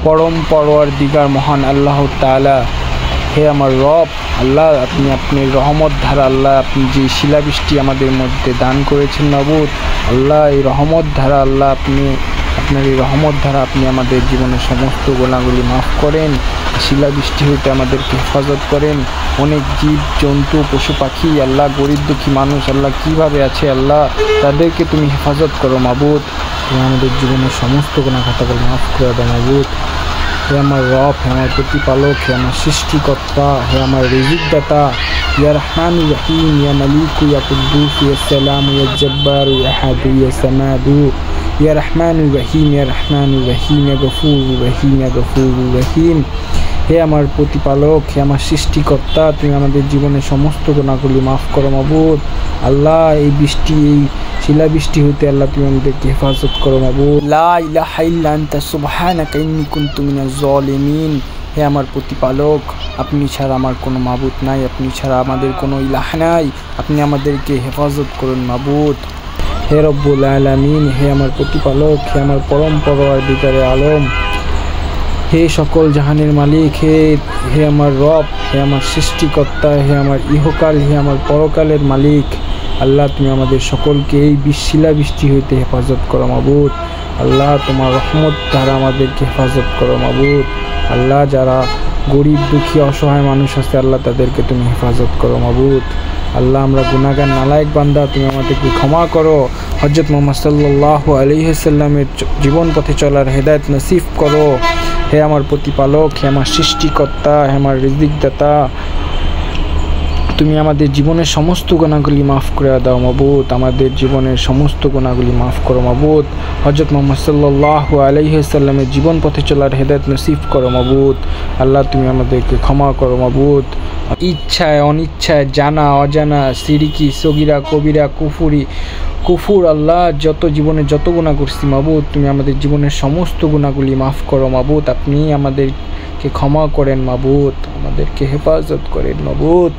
পরম পরওয়ারদিগার মহান আল্লাহ তাআলা, হে আমার রব আল্লাহ, আপনি আপনার রহমত ধারা আল্লাহ, আপনি যে শিলাবৃষ্টি আমাদের মধ্যে দান করেছেন মাবুদ আল্লাহ, এই রহমত ধারা আল্লাহ, আপনার এই রহমত ধারা আপনি আমাদের জীবনের সমস্ত গুনাহগুলি মাফ করেন, শিলাবৃষ্টি হইতে আমাদেরকে হেফাজত করেন। অনেক জীব জন্তু পশু পাখি আল্লাহ, গরিব দুঃখী মানুষ আল্লাহ কীভাবে আছে আল্লাহ, তাদেরকে তুমি হেফাজত করো মাবুদ। তুমি আমাদের জীবনের সমস্ত গুনাহ খাতাগুলো মাফ করে দাও মাবুদ। হে আমার রব, হে আমার প্রতিপালক, হে আমার সৃষ্টিকর্তা, হে আমার রিজিকদাতা, ইয়া রহমান রহিম, ইয়া মালিক, ইয়া কুদ্দুস, ইয়া সালাম, ইয়া জব্বার, ইয়া হাদু, ইয়া সামাদু, ইয়া রহমান রহিম, ইয়া রহমান রহিম, ইয়া গফুর রহিম, ইয়া গফুর রহিম। হে আমার প্রতিপালক, হে আমার সৃষ্টিকর্তা, তুমি আমাদের জীবনের সমস্ত গুনাহগুলি মাফ করো মাবুদ আল্লাহ। এই শিলাবৃষ্টি হইতে আল্লাহ তুমি আমাদেরকে হেফাজত করো মাবুদ। লা ইলাহা ইল্লা আনতা সুবহানাকা ইন্নী কুনতু মিনাজ জালিমিন। হে আমার প্রতিপালক, আপনি ছাড়া আমার কোনো মাবুদ নাই, আপনি ছাড়া আমাদের কোনো ইলাহ নাই, আপনি আমাদেরকে হেফাজত করুন মাবুদ। হে রব্বুল আলামিন, হে আমার প্রতিপালক, হে আমার পরম পরওয়ারদিগারে আলম, হে সকল জাহানের মালিক, হে আমার রব, হে আমার সৃষ্টিকর্তা, হে আমার ইহকাল, হে আমার পরকালের মালিক আল্লাহ, তুমি আমাদের সকলকে এই শিলাবৃষ্টি হইতে হেফাজত করো মাবুদ আল্লাহ। তোমার রহমত দ্বারা আমাদেরকে হেফাজত করো মাবুদ আল্লাহ। যারা গরিব দুঃখী অসহায় মানুষ আছে আল্লাহ, তাদেরকে তুমি হেফাজত করো মাবুদ আল্লাহ। আমরা গুনাহগার নালায়েক বান্দা, তুমি আমাদেরকে ক্ষমা করো। হযরত মুহাম্মদ সাল্লাল্লাহু আলাইহি ওয়াসাল্লামের জীবন পথে চলার হেদায়েত নসিব করো। হে আমার প্রতিপালক, হে আমার সৃষ্টিকর্তা, হে আমার রিজিকদাতা, তুমি আমাদের জীবনের সমস্ত গুনাহগুলি মাফ করে দাও মাবুদ, আমাদের জীবনের সমস্ত গুনাহগুলি মাফ করো মাবুদ। হযরত মুহাম্মদ সাল্লাল্লাহু আলাইহি ওয়াসাল্লামের জীবন পথে চলার হেদায়েত নসিব করো মাবুদ আল্লাহ। তুমি আমাদেরকে ক্ষমা করো মাবুদ। ইচ্ছায় অনিচ্ছায়, জানা অজানা, সিরিকি সগীরা কবিরা কুফুর আল্লাহ, জীবনে যত গুনাহ করছি মাবুদ, তুমি আমাদের জীবনের সমস্ত গুনাহগুলি মাফ করো মাবুদ। আপনি আমাদেরকে ক্ষমা করেন মাবুদ, আমাদেরকে হেফাজত করেন মাবুদ।